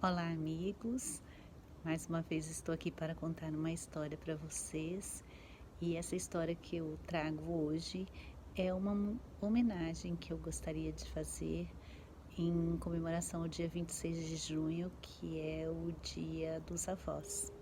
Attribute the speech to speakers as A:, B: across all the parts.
A: Olá, amigos. Mais uma vez estou aqui para contar uma história para vocês. E essa história que eu trago hoje é uma homenagem que eu gostaria de fazer em comemoração ao dia 26 de junho, que é o Dia dos Avós.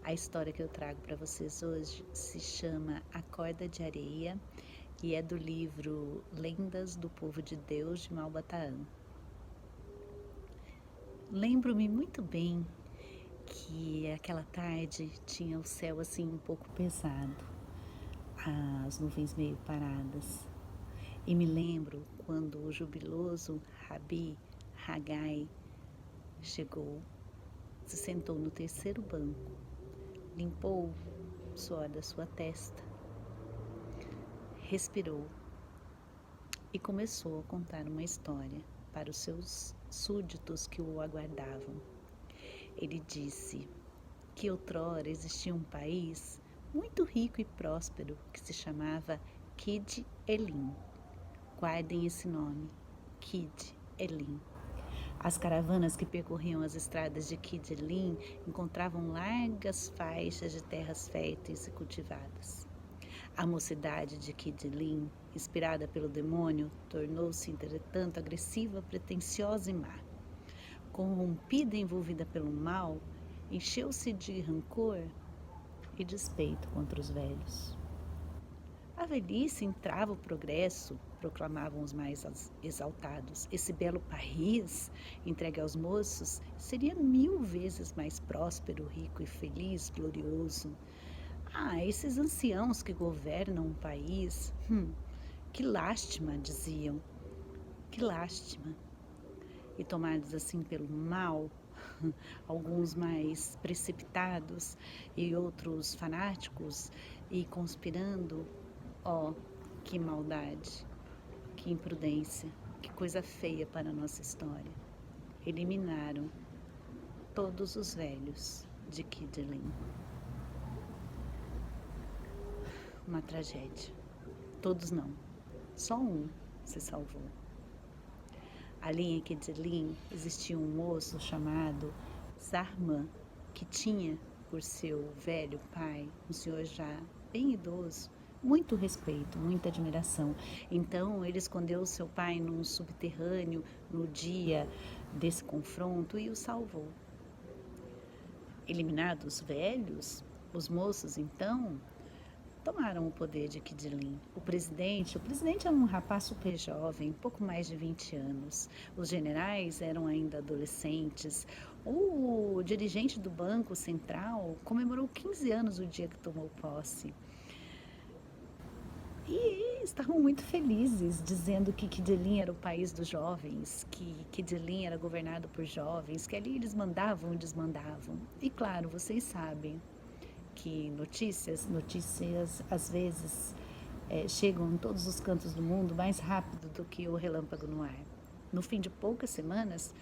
A: A história que eu trago para vocês hoje se chama A Corda de Areia e é do livro Lendas do Povo de Deus, de Malba Tahan. Lembro-me muito bem que aquela tarde tinha o céu assim um pouco pesado, as nuvens meio paradas. E me lembro quando o jubiloso Rabi Hagai chegou, se sentou no terceiro banco, limpou o suor da sua testa, respirou e começou a contar uma história para os seus súditos que o aguardavam. Ele disse que outrora existia um país muito rico e próspero que se chamava Kid Elim. Guardem esse nome, Kid Elim. As caravanas que percorriam as estradas de Kid Elim encontravam largas faixas de terras férteis e cultivadas. A mocidade de Kid Elim, inspirada pelo demônio, tornou-se, entretanto, agressiva, pretensiosa e má. Corrompida e envolvida pelo mal, encheu-se de rancor e despeito contra os velhos. A velhice entrava o progresso, proclamavam os mais exaltados. Esse belo país, entregue aos moços, seria 1000 vezes mais próspero, rico e feliz, glorioso. Esses anciãos que governam um país, que lástima, diziam, que lástima. E tomados assim pelo mal, alguns mais precipitados e outros fanáticos, e conspirando, que maldade, que imprudência, que coisa feia para a nossa história. Eliminaram todos os velhos de Kid Elim. Uma tragédia. Todos não, só um se salvou. Ali em Kid Elim existia um moço chamado Zarman, que tinha por seu velho pai, um senhor já bem idoso, muito respeito, muita admiração. Então ele escondeu seu pai num subterrâneo no dia desse confronto e o salvou. Eliminados os velhos, os moços então tomaram o poder de Kid Elim. O presidente era um rapaz super jovem, pouco mais de 20 anos. Os generais eram ainda adolescentes. O dirigente do Banco Central comemorou 15 anos o dia que tomou posse. E estavam muito felizes, dizendo que Kid Elim era o país dos jovens, que Kid Elim era governado por jovens, que ali eles mandavam e desmandavam. E claro, vocês sabem que notícias às vezes chegam em todos os cantos do mundo mais rápido do que o relâmpago no ar. No fim de poucas semanas,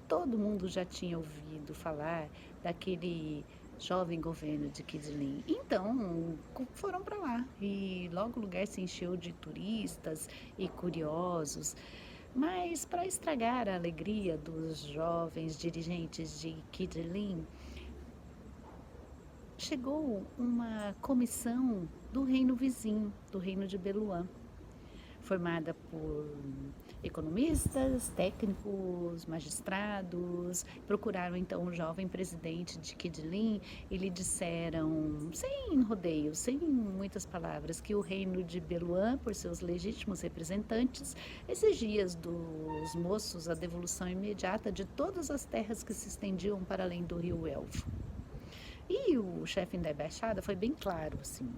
A: todo mundo já tinha ouvido falar daquele jovem governo de Kid Elim. Então, foram para lá e logo o lugar se encheu de turistas e curiosos. Mas para estragar a alegria dos jovens dirigentes de Kid Elim, chegou uma comissão do reino vizinho, do reino de Beluã, formada por economistas, técnicos, magistrados. Procuraram então o jovem presidente de Kid Elim e lhe disseram, sem rodeios, sem muitas palavras, que o reino de Beluã, por seus legítimos representantes, exigia dos moços a devolução imediata de todas as terras que se estendiam para além do rio Elfo. E o chefe da embaixada foi bem claro, assim,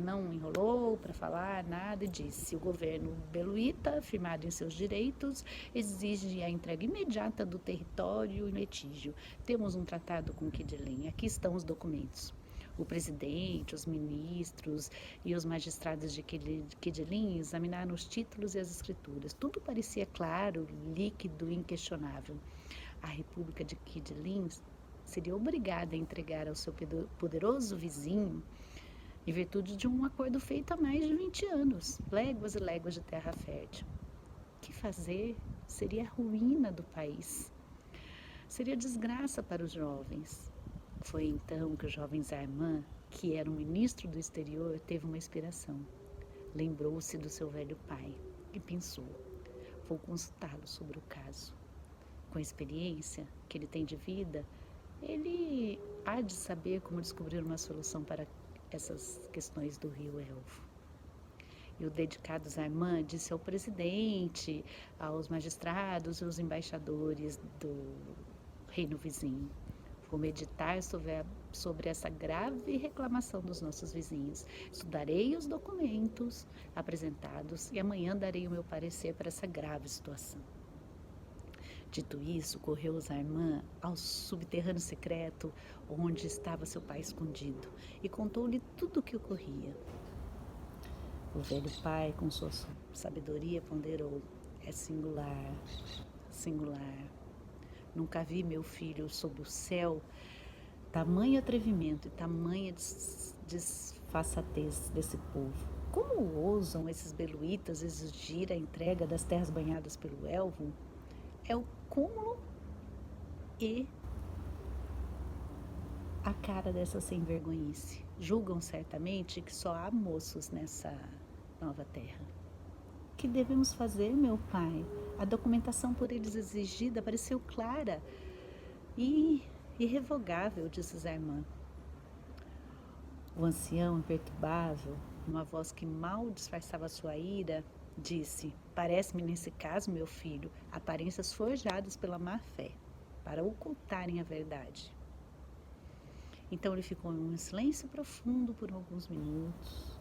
A: não enrolou para falar nada e disse: o governo beluíta, firmado em seus direitos, exige a entrega imediata do território e litígio. Temos um tratado com Kid Elim, aqui estão os documentos. O presidente, os ministros e os magistrados de Kid Elim examinaram os títulos e as escrituras. Tudo parecia claro, líquido e inquestionável. A República de Kid Elim seria obrigada a entregar ao seu poderoso vizinho, em virtude de um acordo feito há mais de 20 anos, léguas e léguas de terra fértil. O que fazer? Seria a ruína do país. seria desgraça para os jovens. Foi então que o jovem Zarmã, que era um ministro do exterior, teve uma inspiração. Lembrou-se do seu velho pai e pensou: vou consultá-lo sobre o caso. Com a experiência que ele tem de vida, ele há de saber como descobrir uma solução para essas questões do rio Elvo. E o dedicado Zarmã disse ao presidente, aos magistrados e aos embaixadores do reino vizinho: vou meditar sobre essa grave reclamação dos nossos vizinhos. Estudarei os documentos apresentados e amanhã darei o meu parecer para essa grave situação. Dito isso, correu Zarmã ao subterrâneo secreto onde estava seu pai escondido e contou-lhe tudo o que ocorria. O velho pai, com sua sabedoria, ponderou: é singular, singular. Nunca vi, meu filho, sob o céu, tamanho atrevimento e tamanha desfaçatez desse povo. Como ousam esses beluítas exigir a entrega das terras banhadas pelo Elvo? É o cúmulo e a cara dessa sem-vergonhice. Julgam certamente que só há moços nessa nova terra. Que devemos fazer, meu pai? A documentação por eles exigida pareceu clara e irrevogável, disse Zarmã. O ancião, imperturbável, numa voz que mal disfarçava sua ira, disse: parece-me nesse caso, meu filho, aparências forjadas pela má-fé, para ocultarem a verdade. Então ele ficou em um silêncio profundo por alguns minutos.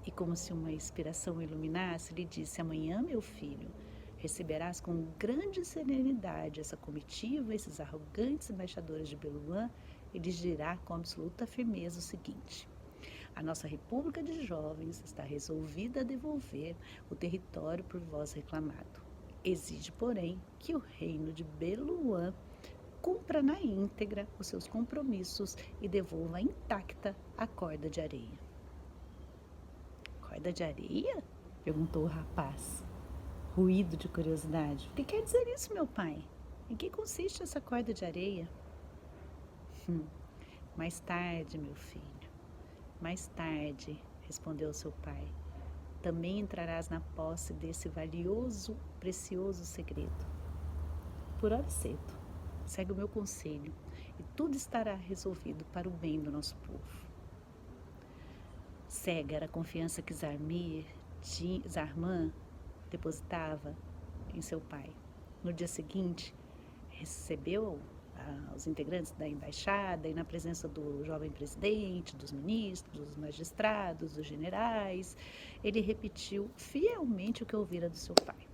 A: E como se uma inspiração o iluminasse, lhe disse: amanhã, meu filho, receberás com grande serenidade essa comitiva, esses arrogantes embaixadores de Beluã, e lhes dirá com absoluta firmeza o seguinte: a nossa República de Jovens está resolvida a devolver o território por vós reclamado. Exige, porém, que o reino de Beluã cumpra na íntegra os seus compromissos e devolva intacta a corda de areia. Corda de areia? Perguntou o rapaz, ruído de curiosidade. O que quer dizer isso, meu pai? Em que consiste essa corda de areia? Mais tarde, meu filho, mais tarde, respondeu seu pai, também entrarás na posse desse valioso, precioso segredo. Por hora cedo, segue o meu conselho e tudo estará resolvido para o bem do nosso povo. Cega era a confiança que Zarmã depositava em seu pai. No dia seguinte, recebeu os integrantes da embaixada e na presença do jovem presidente, dos ministros, dos magistrados, dos generais, ele repetiu fielmente o que ouvira do seu pai.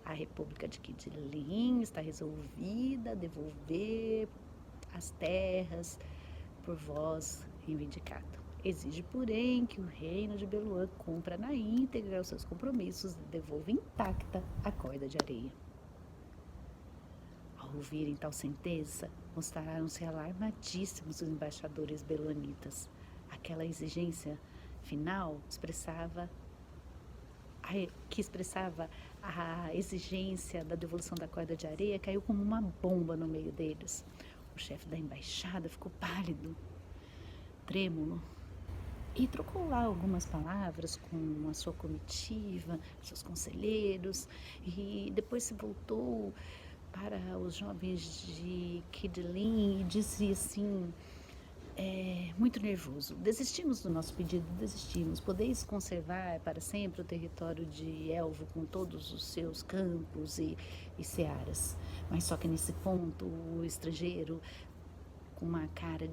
A: A República de Quidilin está resolvida a devolver as terras por vós reivindicado. Exige, porém, que o reino de Beluã cumpra na íntegra os seus compromissos e devolva intacta a corda de areia. Ao ouvirem tal sentença, mostraram-se alarmadíssimos os embaixadores beluanitas. Aquela exigência final expressava a exigência da devolução da corda de areia caiu como uma bomba no meio deles. O chefe da embaixada ficou pálido, trêmulo, e trocou lá algumas palavras com a sua comitiva, seus conselheiros, e depois se voltou para os jovens de Quidilin e disse assim, muito nervoso: desistimos do nosso pedido, desistimos. Podeis conservar para sempre o território de Elvo com todos os seus campos e searas. Mas só que nesse ponto o estrangeiro, com uma cara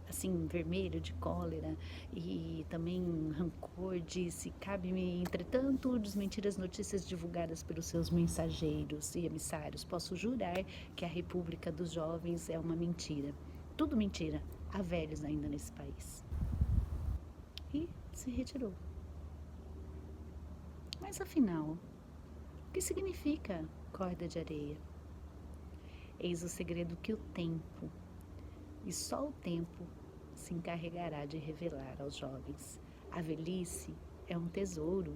A: assim, vermelho de cólera e também rancor, disse: cabe-me, entretanto, desmentir as notícias divulgadas pelos seus mensageiros e emissários. Posso jurar que a República dos Jovens é uma mentira. Tudo mentira. Há velhos ainda nesse país. E se retirou. Mas afinal, o que significa corda de areia? Eis o segredo que o tempo, e só o tempo, se encarregará de revelar aos jovens. A velhice é um tesouro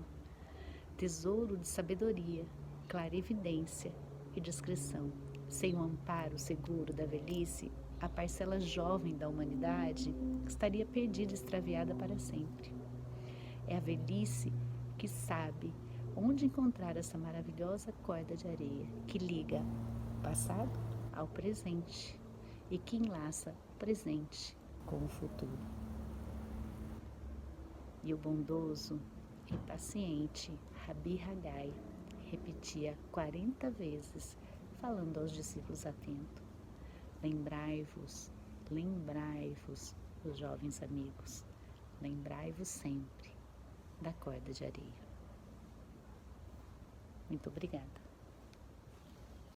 A: de sabedoria, clarividência e discrição. Sem o amparo seguro da velhice, a parcela jovem da humanidade estaria perdida e extraviada para sempre. É a velhice que sabe onde encontrar essa maravilhosa corda de areia que liga o passado ao presente e que enlaça o presente com o futuro. E o bondoso e paciente Rabi Haggai repetia 40 vezes, falando aos discípulos atentos: lembrai-vos, lembrai-vos, os jovens amigos, lembrai-vos sempre da corda de areia. Muito obrigada.